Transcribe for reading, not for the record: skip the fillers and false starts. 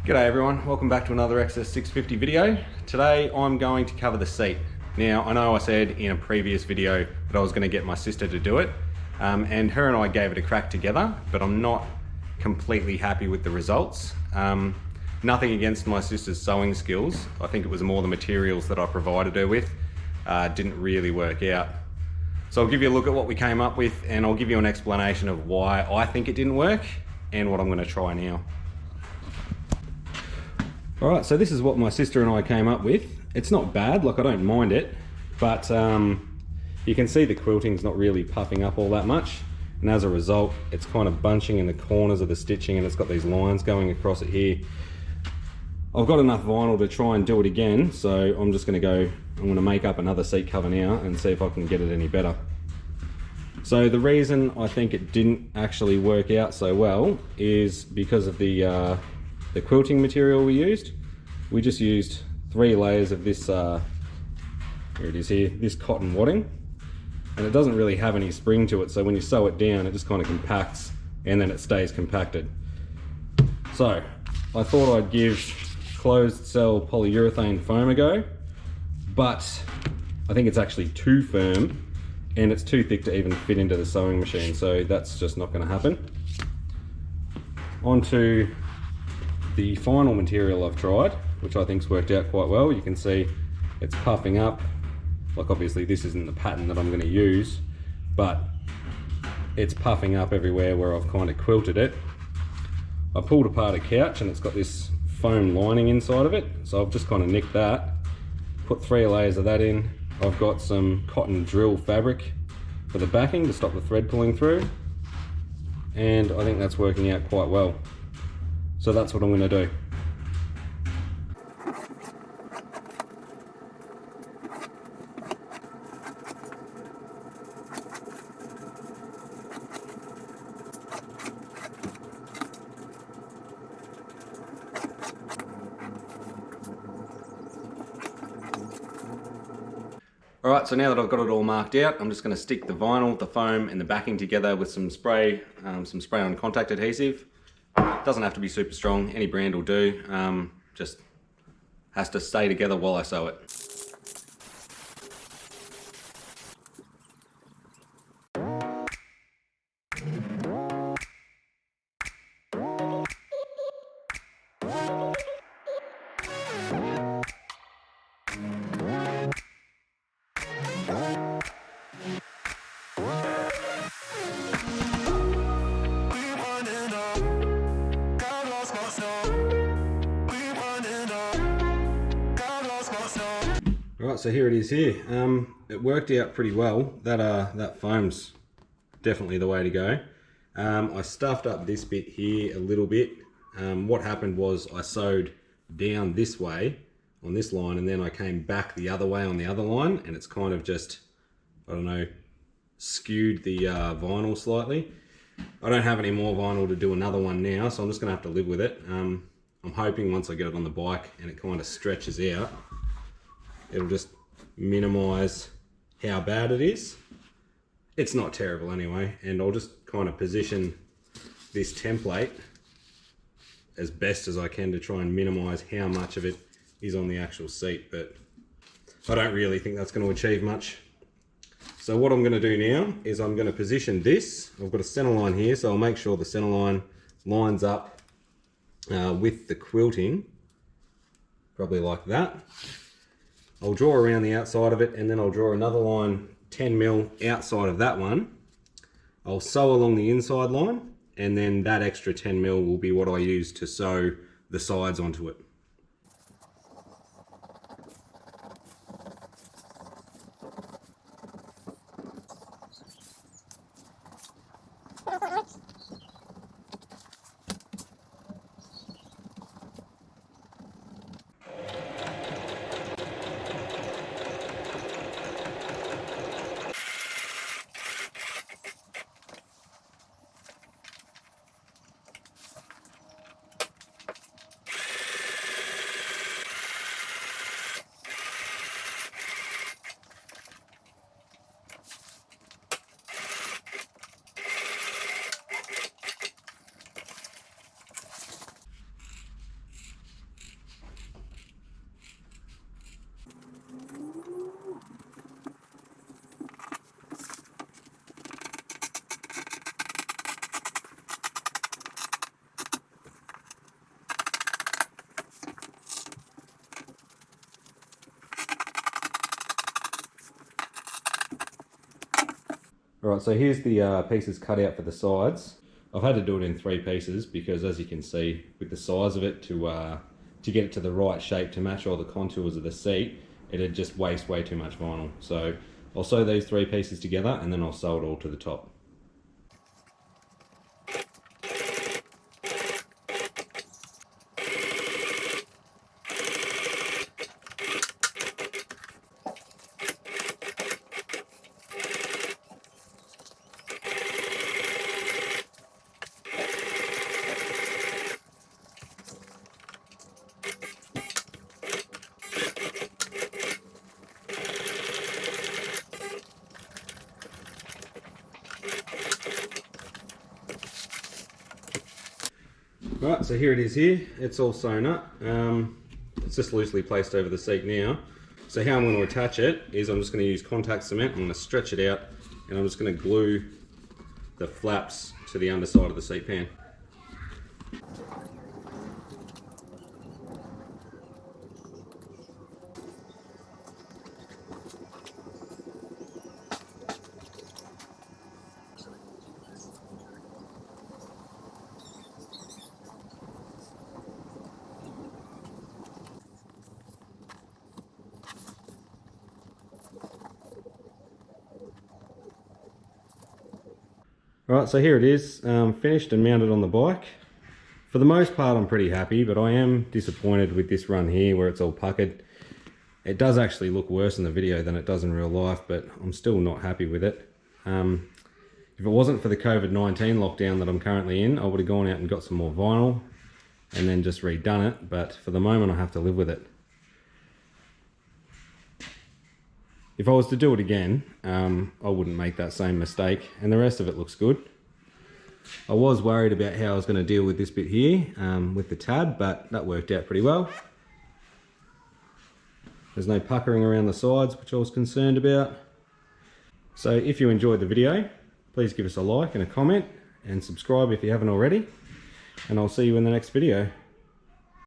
G'day everyone, welcome back to another XS650 video. Today I'm going to cover the seat. Now I know I said in a previous video that I was going to get my sister to do it, and her and I gave it a crack together, but I'm not completely happy with the results. Nothing against my sister's sewing skills, I think it was more the materials that I provided her with didn't really work out. So I'll give you a look at what we came up with and I'll give you an explanation of why I think it didn't work and what I'm going to try now. Alright, so this is what my sister and I came up with. It's not bad, like I don't mind it, but you can see the quilting's not really puffing up all that much, and as a result it's kind of bunching in the corners of the stitching and it's got these lines going across it here. I've got enough vinyl to try and do it again, so I'm going to make up another seat cover now and see if I can get it any better. So the reason I think it didn't actually work out so well is because of the quilting material we used. We just used 3 layers of this, here it is here, this cotton wadding, and it doesn't really have any spring to it, so when you sew it down it just kind of compacts and then it stays compacted. So I thought I'd give closed cell polyurethane foam a go, but I think it's actually too firm and it's too thick to even fit into the sewing machine, so that's just not going to happen. Onto the final material I've tried, which I think's worked out quite well. You can see it's puffing up. Like obviously this isn't the pattern that I'm going to use, but it's puffing up everywhere where I've kind of quilted it. I pulled apart a couch and it's got this foam lining inside of it, so I've just kind of nicked that, put 3 layers of that in. I've got some cotton drill fabric for the backing to stop the thread pulling through, and I think that's working out quite well. So that's what I'm going to do. Alright, so now that I've got it all marked out, I'm just going to stick the vinyl, the foam and the backing together with some spray on contact adhesive. Doesn't have to be super strong, any brand will do, just has to stay together while I sew it. Right, so here it is here. It worked out pretty well. That foam's definitely the way to go. I stuffed up this bit here a little bit. What happened was I sewed down this way on this line and then I came back the other way on the other line, and it's kind of just, I don't know, skewed the vinyl slightly. I don't have any more vinyl to do another one now, so I'm just going to have to live with it. I'm hoping once I get it on the bike and it kind of stretches out, it'll just minimize how bad it is. It's not terrible anyway, and I'll just kind of position this template as best as I can to try and minimize how much of it is on the actual seat, but I don't really think that's going to achieve much. So what I'm going to do now is I'm going to position this. I've got a center line here, so I'll make sure the center line lines up with the quilting, probably like that. I'll draw around the outside of it, and then I'll draw another line 10mm outside of that one. I'll sew along the inside line, and then that extra 10mm will be what I use to sew the sides onto it. Alright, so here's the pieces cut out for the sides. I've had to do it in 3 pieces because, as you can see, with the size of it, to get it to the right shape to match all the contours of the seat, it'd just waste way too much vinyl. So I'll sew these 3 pieces together and then I'll sew it all to the top. Right, so here it is here. It's all sewn up. It's just loosely placed over the seat now. So how I'm going to attach it is I'm just going to use contact cement. I'm going to stretch it out and I'm just going to glue the flaps to the underside of the seat pan. Right, so here it is, finished and mounted on the bike. For the most part I'm pretty happy, but I am disappointed with this run here where it's all puckered. It does actually look worse in the video than it does in real life, but I'm still not happy with it. If it wasn't for the COVID-19 lockdown that I'm currently in, I would have gone out and got some more vinyl and then just redone it, but for the moment I have to live with it. If I was to do it again, I wouldn't make that same mistake, and the rest of it looks good. I was worried about how I was going to deal with this bit here with the tab, but that worked out pretty well. There's no puckering around the sides, which I was concerned about. So if you enjoyed the video, please give us a like and a comment, and subscribe if you haven't already, and I'll see you in the next video.